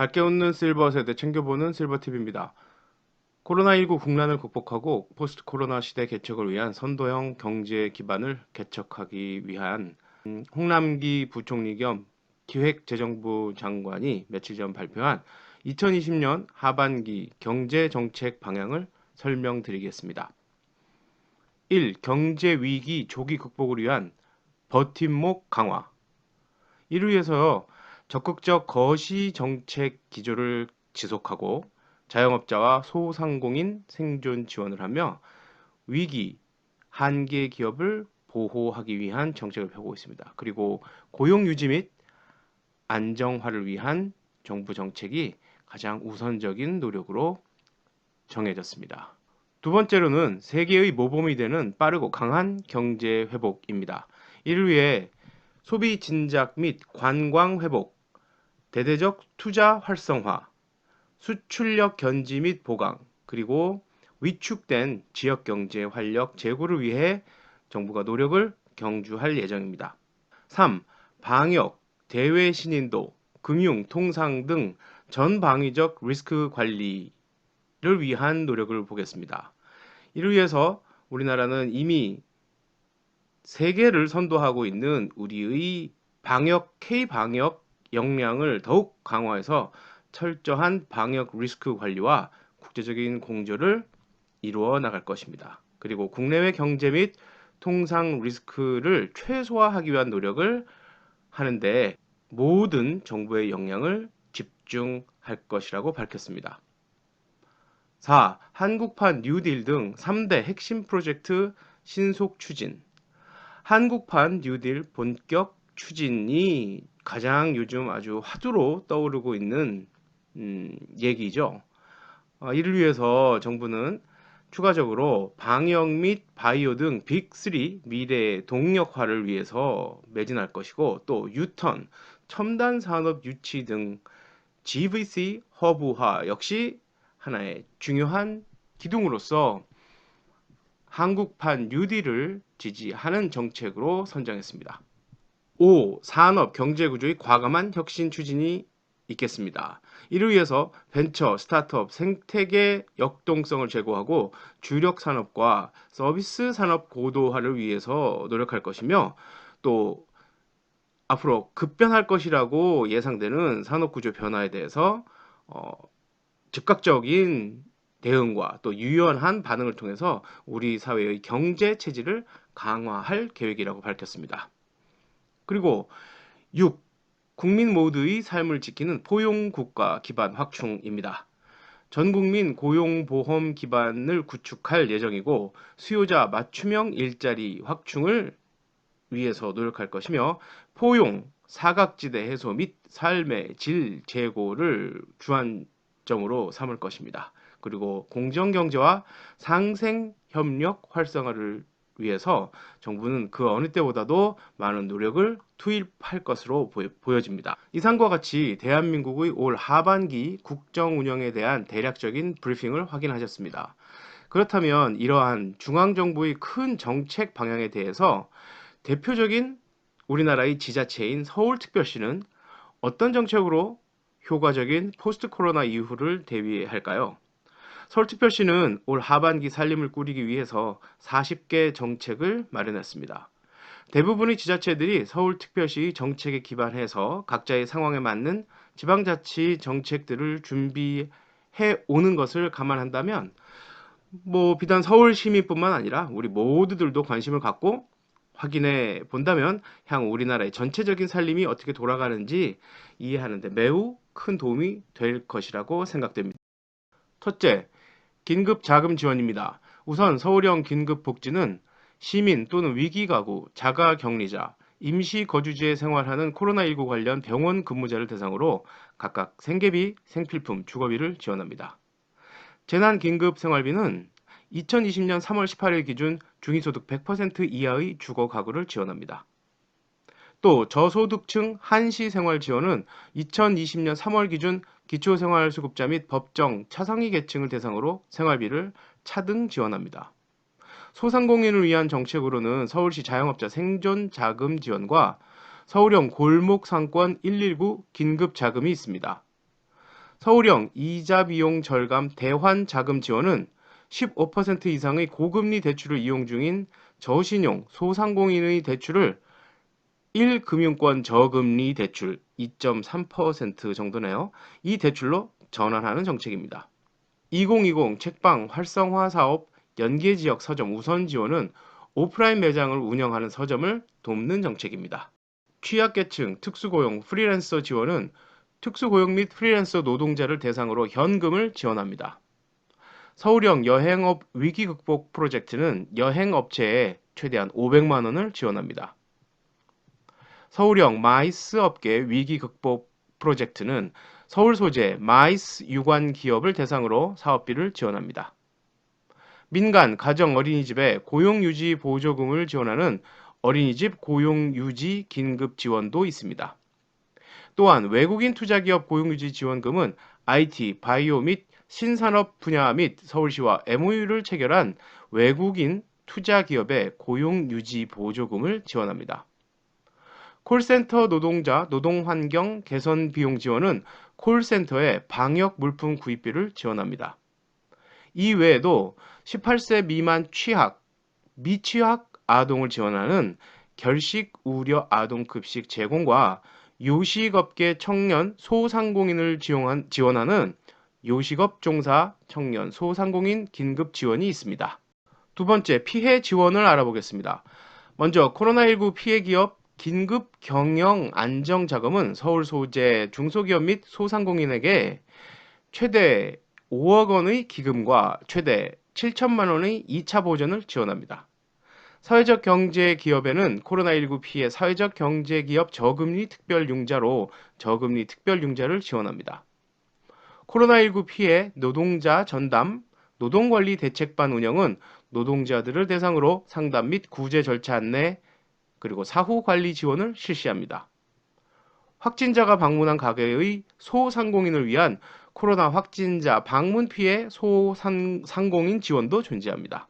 밝게 웃는 실버 세대 챙겨보는 실버TV입니다. 코로나19 국난을 극복하고 포스트 코로나 시대 개척을 위한 선도형 경제 기반을 개척하기 위한 홍남기 부총리 겸 기획재정부 장관이 며칠 전 발표한 2020년 하반기 경제정책 방향을 설명드리겠습니다. 1. 경제위기 조기 극복을 위한 버팀목 강화. 이를 위해서 적극적 거시 정책 기조를 지속하고 자영업자와 소상공인 생존 지원을 하며 위기, 한계 기업을 보호하기 위한 정책을 펴고 있습니다. 그리고 고용 유지 및 안정화를 위한 정부 정책이 가장 우선적인 노력으로 정해졌습니다. 두 번째로는 세계의 모범이 되는 빠르고 강한 경제 회복입니다. 이를 위해 소비 진작 및 관광 회복, 대대적 투자 활성화, 수출력 견지 및 보강, 그리고 위축된 지역 경제 활력 제고를 위해 정부가 노력을 경주할 예정입니다. 3. 방역, 대외 신인도, 금융, 통상 등 전방위적 리스크 관리를 위한 노력을 보겠습니다. 이를 위해서 우리나라는 이미 세계를 선도하고 있는 우리의 K방역 역량을 더욱 강화해서 철저한 방역 리스크 관리와 국제적인 공조를 이루어 나갈 것입니다. 그리고 국내외 경제 및 통상 리스크를 최소화하기 위한 노력을 하는데 모든 정부의 역량을 집중할 것이라고 밝혔습니다. 4. 한국판 뉴딜 등 3대 핵심 프로젝트 신속 추진. 한국판 뉴딜 본격 추진이 가장 요즘 아주 화두로 떠오르고 있는 얘기죠. 이를 위해서 정부는 추가적으로 방역 및 바이오 등 빅3 미래 동력화를 위해서 매진할 것이고 또 유턴, 첨단 산업 유치 등 GVC 허브화 역시 하나의 중요한 기둥으로서 한국판 뉴딜을 지지하는 정책으로 선정했습니다. 5. 산업 경제구조의 과감한 혁신 추진이 있겠습니다. 이를 위해서 벤처, 스타트업, 생태계 역동성을 제고하고 주력 산업과 서비스 산업 고도화를 위해서 노력할 것이며 또 앞으로 급변할 것이라고 예상되는 산업구조 변화에 대해서 즉각적인 대응과 또 유연한 반응을 통해서 우리 사회의 경제 체질을 강화할 계획이라고 밝혔습니다. 그리고 6. 국민 모두의 삶을 지키는 포용국가 기반 확충입니다. 전국민 고용보험 기반을 구축할 예정이고 수요자 맞춤형 일자리 확충을 위해서 노력할 것이며 포용, 사각지대 해소 및 삶의 질 제고를 주안점으로 삼을 것입니다. 그리고 공정경제와 상생협력 활성화를 위해서 정부는 그 어느 때보다도 많은 노력을 투입할 것으로 보여집니다. 이상과 같이 대한민국의 올 하반기 국정 운영에 대한 대략적인 브리핑을 확인하셨습니다. 그렇다면 이러한 중앙정부의 큰 정책 방향에 대해서 대표적인 우리나라의 지자체인 서울특별시는 어떤 정책으로 효과적인 포스트 코로나 이후를 대비할까요? 서울특별시는 올 하반기 살림을 꾸리기 위해서 40개 정책을 마련했습니다. 대부분의 지자체들이 서울특별시 정책에 기반해서 각자의 상황에 맞는 지방자치 정책들을 준비해 오는 것을 감안한다면 비단 서울 시민뿐만 아니라 우리 모두들도 관심을 갖고 확인해 본다면 향후 우리나라의 전체적인 살림이 어떻게 돌아가는지 이해하는 데 매우 큰 도움이 될 것이라고 생각됩니다. 첫째, 긴급 자금 지원입니다. 우선 서울형 긴급 복지는 시민 또는 위기가구, 자가격리자, 임시거주지에 생활하는 코로나19 관련 병원 근무자를 대상으로 각각 생계비, 생필품, 주거비를 지원합니다. 재난긴급생활비는 2020년 3월 18일 기준 중위소득 100% 이하의 주거가구를 지원합니다. 또 저소득층 한시생활 지원은 2020년 3월 기준 기초생활수급자 및 법정 차상위 계층을 대상으로 생활비를 차등 지원합니다. 소상공인을 위한 정책으로는 서울시 자영업자 생존자금 지원과 서울형 골목상권 119 긴급자금이 있습니다. 서울형 이자 비용 절감 대환 자금 지원은 15% 이상의 고금리 대출을 이용 중인 저신용 소상공인의 대출을 1금융권 저금리 대출 2.3% 정도네요. 이 대출로 전환하는 정책입니다. 2020 책방 활성화 사업 연계지역 서점 우선 지원은 오프라인 매장을 운영하는 서점을 돕는 정책입니다. 취약계층 특수고용 프리랜서 지원은 특수고용 및 프리랜서 노동자를 대상으로 현금을 지원합니다. 서울형 여행업 위기 극복 프로젝트는 여행업체에 최대한 500만 원을 지원합니다. 서울형 마이스 업계 위기 극복 프로젝트는 서울 소재 마이스 유관 기업을 대상으로 사업비를 지원합니다. 민간 가정 어린이집에 고용유지 보조금을 지원하는 어린이집 고용유지 긴급 지원도 있습니다. 또한 외국인 투자기업 고용유지 지원금은 IT, 바이오 및 신산업 분야 및 서울시와 MOU를 체결한 외국인 투자기업의 고용유지 보조금을 지원합니다. 콜센터 노동자 노동환경 개선 비용 지원은 콜센터의 방역 물품 구입비를 지원합니다. 이 외에도 18세 미만 취학, 미취학 아동을 지원하는 결식 우려 아동급식 제공과 요식업계 청년 소상공인을 지원하는 요식업 종사 청년 소상공인 긴급 지원이 있습니다. 두 번째, 피해 지원을 알아보겠습니다. 먼저 코로나19 피해 기업 긴급 경영 안정 자금은 서울 소재 중소기업 및 소상공인에게 최대 5억 원의 기금과 최대 7천만 원의 2차 보전을 지원합니다. 사회적 경제 기업에는 코로나19 피해 사회적 경제 기업 저금리 특별융자로 저금리 특별융자를 지원합니다. 코로나19 피해 노동자 전담 노동관리 대책반 운영은 노동자들을 대상으로 상담 및 구제 절차 안내 그리고 사후 관리 지원을 실시합니다. 확진자가 방문한 가게의 소상공인을 위한 코로나 확진자 방문 피해 소상공인 지원도 존재합니다.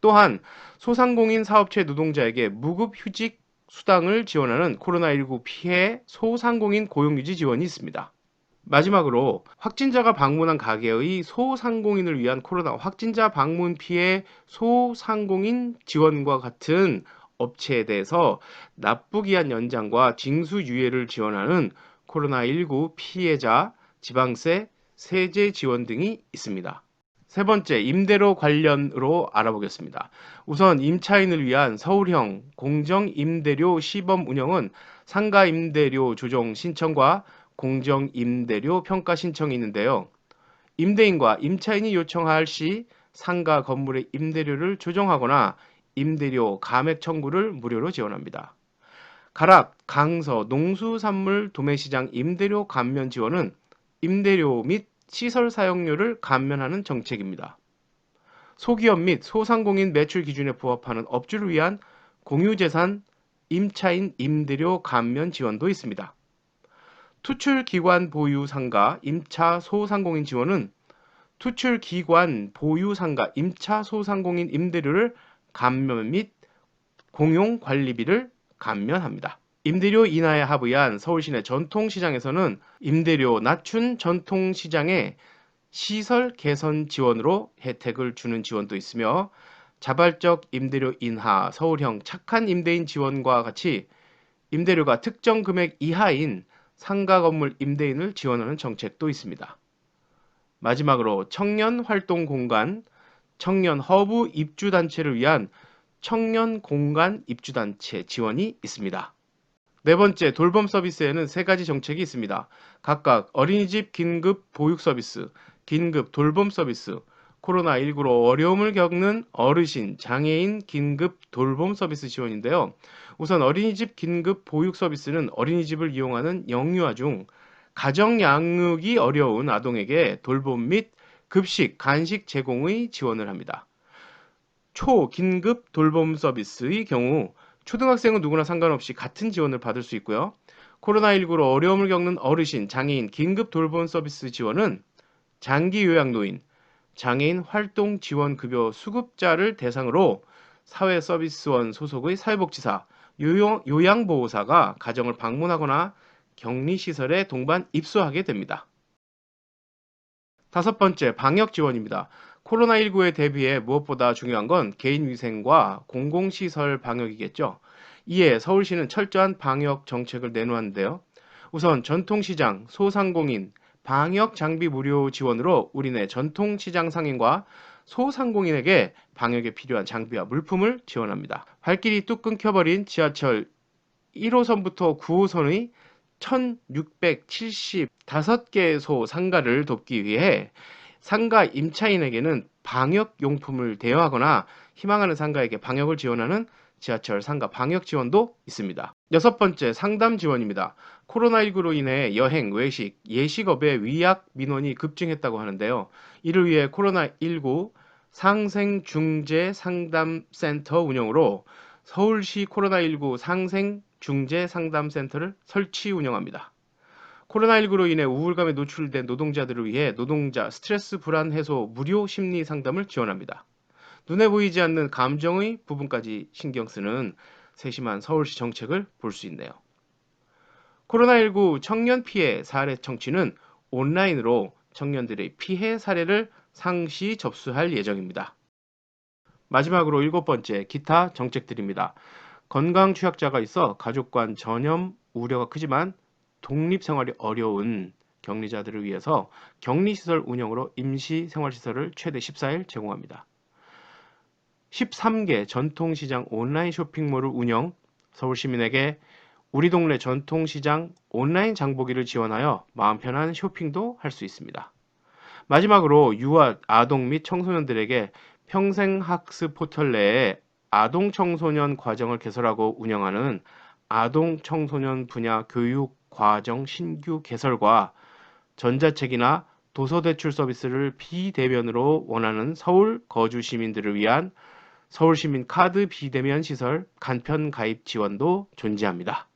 또한 소상공인 사업체 노동자에게 무급 휴직 수당을 지원하는 코로나19 피해 소상공인 고용유지 지원이 있습니다. 마지막으로 확진자가 방문한 가게의 소상공인을 위한 코로나 확진자 방문 피해 소상공인 지원과 같은 업체에 대해서 납부기한 연장과 징수유예를 지원하는 코로나19 피해자 지방세 세제 지원 등이 있습니다. 세 번째, 임대료 관련으로 알아보겠습니다. 우선 임차인을 위한 서울형 공정임대료 시범 운영은 상가임대료 조정 신청과 공정임대료 평가 신청이 있는데요. 임대인과 임차인이 요청할 시 상가 건물의 임대료를 조정하거나 임대료 감액 청구를 무료로 지원합니다. 가락, 강서, 농수산물 도매시장 임대료 감면 지원은 임대료 및 시설 사용료를 감면하는 정책입니다. 소기업 및 소상공인 매출 기준에 부합하는 업주를 위한 공유재산 임차인 임대료 감면 지원도 있습니다. 투출기관 보유 상가 임차 소상공인 지원은 투출기관 보유 상가 임차 소상공인 임대료를 감면 및 공용 관리비를 감면합니다. 임대료 인하에 합의한 서울시내 전통시장에서는 임대료 낮춘 전통시장에 시설 개선 지원으로 혜택을 주는 지원도 있으며 자발적 임대료 인하 서울형 착한 임대인 지원과 같이 임대료가 특정 금액 이하인 상가 건물 임대인을 지원하는 정책도 있습니다. 마지막으로 청년 활동 공간, 청년 허브 입주단체를 위한 청년 공간 입주단체 지원이 있습니다. 네 번째, 돌봄 서비스에는 세 가지 정책이 있습니다. 각각 어린이집 긴급 보육 서비스, 긴급 돌봄 서비스, 코로나19로 어려움을 겪는 어르신, 장애인 긴급 돌봄 서비스 지원인데요. 우선 어린이집 긴급 보육 서비스는 어린이집을 이용하는 영유아 중 가정 양육이 어려운 아동에게 돌봄 및 급식, 간식 제공의 지원을 합니다. 초긴급 돌봄 서비스의 경우 초등학생은 누구나 상관없이 같은 지원을 받을 수 있고요. 코로나19로 어려움을 겪는 어르신, 장애인 긴급 돌봄 서비스 지원은 장기 요양노인, 장애인 활동 지원 급여 수급자를 대상으로 사회서비스원 소속의 사회복지사, 요양보호사가 가정을 방문하거나 격리시설에 동반 입소하게 됩니다. 다섯 번째, 방역 지원입니다. 코로나19에 대비해 무엇보다 중요한 건 개인위생과 공공시설 방역이겠죠. 이에 서울시는 철저한 방역 정책을 내놓았는데요. 우선 전통시장, 소상공인, 방역 장비 무료 지원으로 우리네 전통시장 상인과 소상공인에게 방역에 필요한 장비와 물품을 지원합니다. 발길이 뚝 끊겨버린 지하철 1호선부터 9호선의 1675개소 상가를 돕기 위해 상가 임차인에게는 방역용품을 대여하거나 희망하는 상가에게 방역을 지원하는 지하철 상가 방역 지원도 있습니다. 여섯 번째, 상담 지원입니다. 코로나19로 인해 여행, 외식, 예식업의 위약 민원이 급증했다고 하는데요. 이를 위해 코로나19 상생중재 상담센터 운영으로 서울시 코로나19 상생중재상담센터를 설치 운영합니다. 코로나19로 인해 우울감에 노출된 노동자들을 위해 노동자 스트레스 불안 해소 무료 심리 상담을 지원합니다. 눈에 보이지 않는 감정의 부분까지 신경 쓰는 세심한 서울시 정책을 볼 수 있네요. 코로나19 청년 피해 사례 청취는 온라인으로 청년들의 피해 사례를 상시 접수할 예정입니다. 마지막으로 일곱 번째, 기타 정책들입니다. 건강 취약자가 있어 가족 간 전염 우려가 크지만 독립생활이 어려운 격리자들을 위해서 격리시설 운영으로 임시생활시설을 최대 14일 제공합니다. 13개 전통시장 온라인 쇼핑몰을 운영, 서울시민에게 우리 동네 전통시장 온라인 장보기를 지원하여 마음 편한 쇼핑도 할 수 있습니다. 마지막으로 유아, 아동 및 청소년들에게 평생학습 포털 내에 아동 청소년 과정을 개설하고 운영하는 아동 청소년 분야 교육 과정 신규 개설과 전자책이나 도서대출 서비스를 비대면으로 원하는 서울 거주 시민들을 위한 서울시민 카드 비대면 시설 간편 가입 지원도 존재합니다.